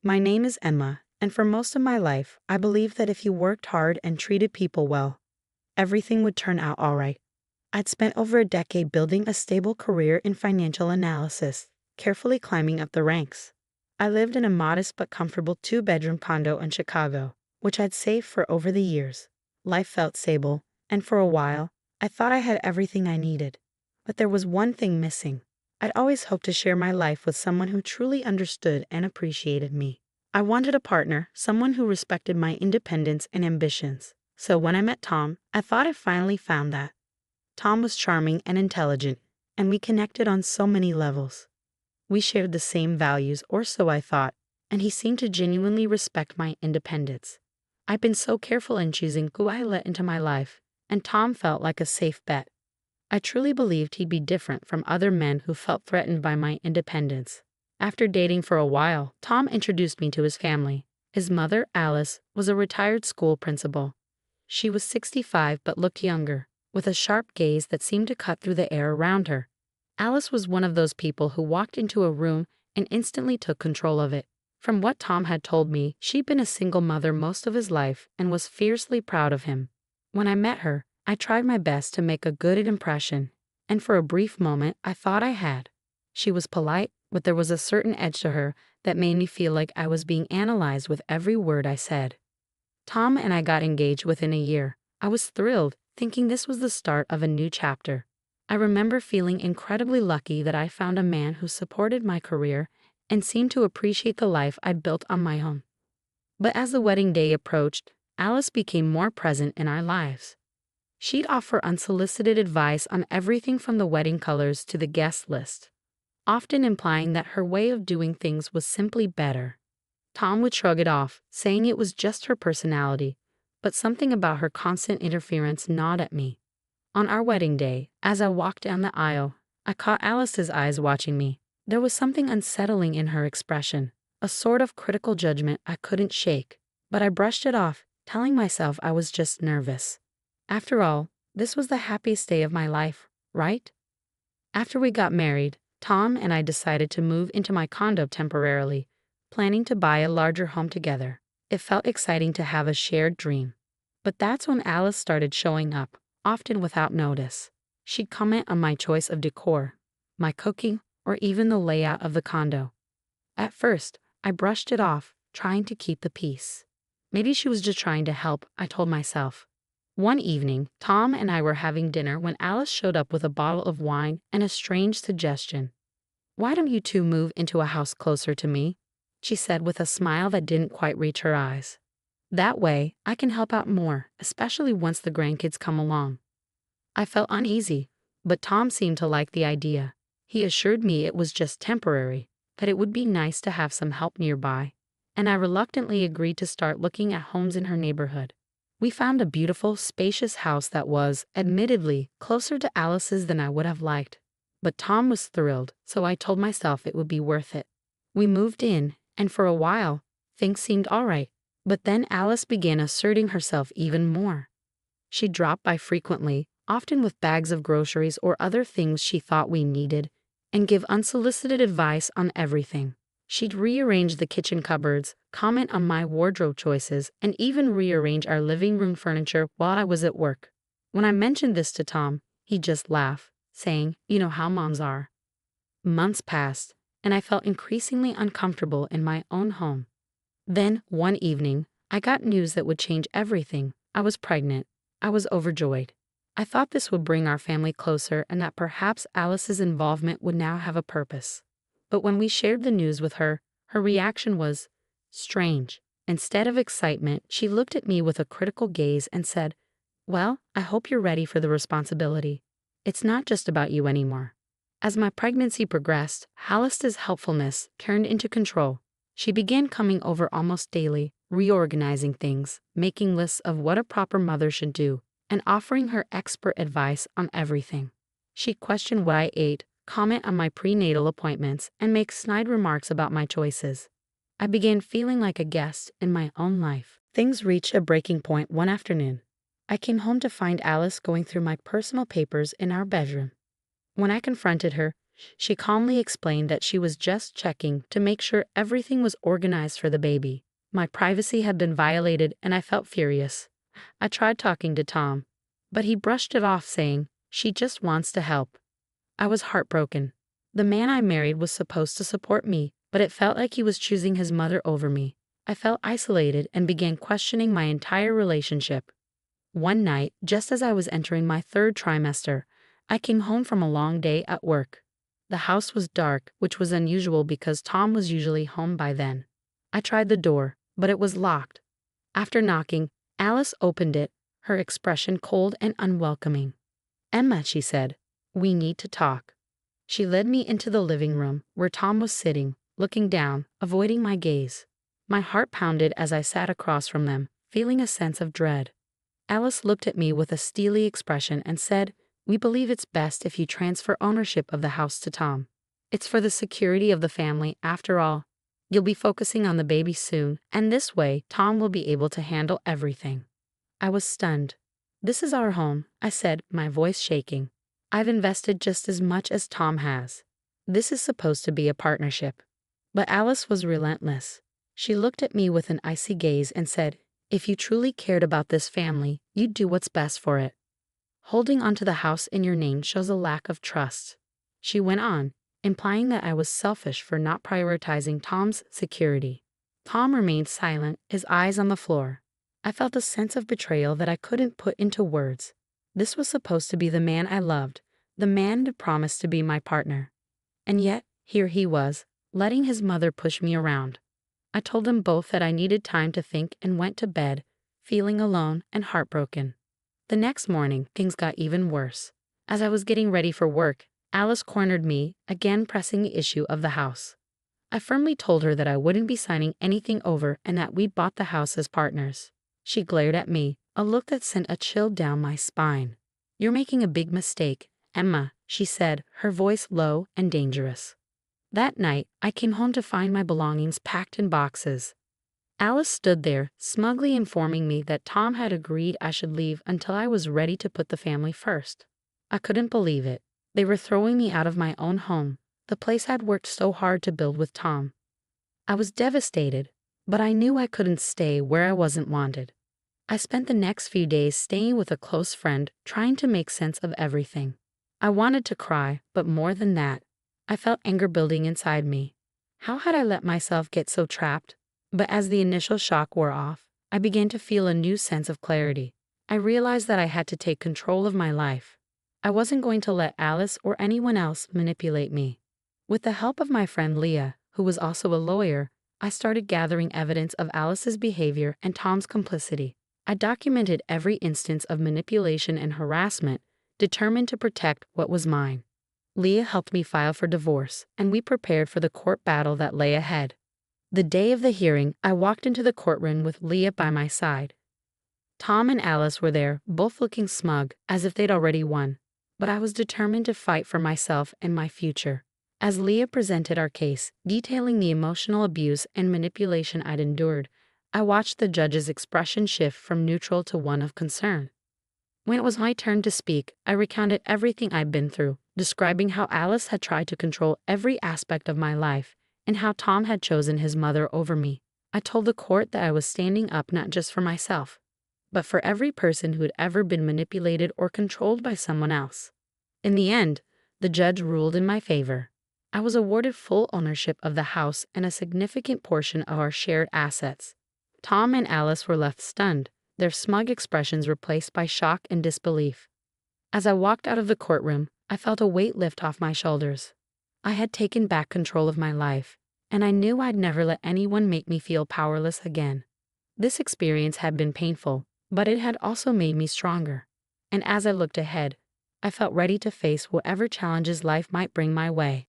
My name is Emma, and for most of my life, I believed that if you worked hard and treated people well, everything would turn out all right. I'd spent over a decade building a stable career in financial analysis, carefully climbing up the ranks. I lived in a modest but comfortable two-bedroom condo in Chicago, which I'd saved for over the years. Life felt stable, and for a while, I thought I had everything I needed. But there was one thing missing. I'd always hoped to share my life with someone who truly understood and appreciated me. I wanted a partner, someone who respected my independence and ambitions. So when I met Tom, I thought I finally found that. Tom was charming and intelligent, and we connected on so many levels. We shared the same values, or so I thought, and he seemed to genuinely respect my independence. I've been so careful in choosing who I let into my life, and Tom felt like a safe bet. I truly believed he'd be different from other men who felt threatened by my independence. After dating for a while, Tom introduced me to his family. His mother, Alice, was a retired school principal. She was 65 but looked younger, with a sharp gaze that seemed to cut through the air around her. Alice was one of those people who walked into a room and instantly took control of it. From what Tom had told me, she'd been a single mother most of his life and was fiercely proud of him. When I met her, I tried my best to make a good impression, and for a brief moment I thought I had. She was polite, but there was a certain edge to her that made me feel like I was being analyzed with every word I said. Tom and I got engaged within a year. I was thrilled, thinking this was the start of a new chapter. I remember feeling incredibly lucky that I found a man who supported my career and seemed to appreciate the life I'd built on my own. But as the wedding day approached, Alice became more present in our lives. She'd offer unsolicited advice on everything from the wedding colors to the guest list, often implying that her way of doing things was simply better. Tom would shrug it off, saying it was just her personality, but something about her constant interference gnawed at me. On our wedding day, as I walked down the aisle, I caught Alice's eyes watching me. There was something unsettling in her expression, a sort of critical judgment I couldn't shake, but I brushed it off, telling myself I was just nervous. After all, this was the happiest day of my life, right? After we got married, Tom and I decided to move into my condo temporarily, planning to buy a larger home together. It felt exciting to have a shared dream. But that's when Alice started showing up, often without notice. She'd comment on my choice of decor, my cooking, or even the layout of the condo. At first, I brushed it off, trying to keep the peace. Maybe she was just trying to help, I told myself. One evening, Tom and I were having dinner when Alice showed up with a bottle of wine and a strange suggestion. "Why don't you two move into a house closer to me?" she said with a smile that didn't quite reach her eyes. "That way, I can help out more, especially once the grandkids come along." I felt uneasy, but Tom seemed to like the idea. He assured me it was just temporary, that it would be nice to have some help nearby, and I reluctantly agreed to start looking at homes in her neighborhood. We found a beautiful, spacious house that was, admittedly, closer to Alice's than I would have liked. But Tom was thrilled, so I told myself it would be worth it. We moved in, and for a while, things seemed all right. But then Alice began asserting herself even more. She dropped by frequently, often with bags of groceries or other things she thought we needed, and give unsolicited advice on everything. She'd rearrange the kitchen cupboards, comment on my wardrobe choices, and even rearrange our living room furniture while I was at work. When I mentioned this to Tom, he'd just laugh, saying, "You know how moms are." Months passed, and I felt increasingly uncomfortable in my own home. Then, one evening, I got news that would change everything. I was pregnant. I was overjoyed. I thought this would bring our family closer and that perhaps Alice's involvement would now have a purpose. But when we shared the news with her, her reaction was strange. Instead of excitement, she looked at me with a critical gaze and said, "Well, I hope you're ready for the responsibility. It's not just about you anymore." As my pregnancy progressed, Alice's helpfulness turned into control. She began coming over almost daily, reorganizing things, making lists of what a proper mother should do, and offering her expert advice on everything. She questioned what I ate, comment on my prenatal appointments, and make snide remarks about my choices. I began feeling like a guest in my own life. Things reached a breaking point one afternoon. I came home to find Alice going through my personal papers in our bedroom. When I confronted her, She calmly explained that she was just checking to make sure everything was organized for the baby. My privacy had been violated and I felt furious. I tried talking to Tom, but he brushed it off saying, "She just wants to help." I was heartbroken. The man I married was supposed to support me, but it felt like he was choosing his mother over me. I felt isolated and began questioning my entire relationship. One night, just as I was entering my third trimester, I came home from a long day at work. The house was dark, which was unusual because Tom was usually home by then. I tried the door, but it was locked. After knocking, Alice opened it, her expression cold and unwelcoming. "Emma," she said, "we need to talk." She led me into the living room, where Tom was sitting, looking down, avoiding my gaze. My heart pounded as I sat across from them, feeling a sense of dread. Alice looked at me with a steely expression and said, "We believe it's best if you transfer ownership of the house to Tom. It's for the security of the family, after all. You'll be focusing on the baby soon, and this way, Tom will be able to handle everything." I was stunned. "This is our home," I said, my voice shaking. "I've invested just as much as Tom has. This is supposed to be a partnership." But Alice was relentless. She looked at me with an icy gaze and said, "If you truly cared about this family, you'd do what's best for it. Holding onto the house in your name shows a lack of trust." She went on, implying that I was selfish for not prioritizing Tom's security. Tom remained silent, his eyes on the floor. I felt a sense of betrayal that I couldn't put into words. This was supposed to be the man I loved, the man that promised to be my partner. And yet, here he was, letting his mother push me around. I told them both that I needed time to think and went to bed, feeling alone and heartbroken. The next morning, things got even worse. As I was getting ready for work, Alice cornered me, again pressing the issue of the house. I firmly told her that I wouldn't be signing anything over and that we'd bought the house as partners. She glared at me, a look that sent a chill down my spine. "You're making a big mistake, Emma," she said, her voice low and dangerous. That night, I came home to find my belongings packed in boxes. Alice stood there, smugly informing me that Tom had agreed I should leave until I was ready to put the family first. I couldn't believe it. They were throwing me out of my own home, the place I'd worked so hard to build with Tom. I was devastated, but I knew I couldn't stay where I wasn't wanted. I spent the next few days staying with a close friend, trying to make sense of everything. I wanted to cry, but more than that, I felt anger building inside me. How had I let myself get so trapped? But as the initial shock wore off, I began to feel a new sense of clarity. I realized that I had to take control of my life. I wasn't going to let Alice or anyone else manipulate me. With the help of my friend Leah, who was also a lawyer, I started gathering evidence of Alice's behavior and Tom's complicity. I documented every instance of manipulation and harassment, determined to protect what was mine. Leah helped me file for divorce, and we prepared for the court battle that lay ahead. The day of the hearing, I walked into the courtroom with Leah by my side. Tom and Alice were there, both looking smug, as if they'd already won. But I was determined to fight for myself and my future. As Leah presented our case, detailing the emotional abuse and manipulation I'd endured, I watched the judge's expression shift from neutral to one of concern. When it was my turn to speak, I recounted everything I'd been through, describing how Alice had tried to control every aspect of my life, and how Tom had chosen his mother over me. I told the court that I was standing up not just for myself, but for every person who had ever been manipulated or controlled by someone else. In the end, the judge ruled in my favor. I was awarded full ownership of the house and a significant portion of our shared assets. Tom and Alice were left stunned, their smug expressions replaced by shock and disbelief. As I walked out of the courtroom, I felt a weight lift off my shoulders. I had taken back control of my life, and I knew I'd never let anyone make me feel powerless again. This experience had been painful, but it had also made me stronger. And as I looked ahead, I felt ready to face whatever challenges life might bring my way.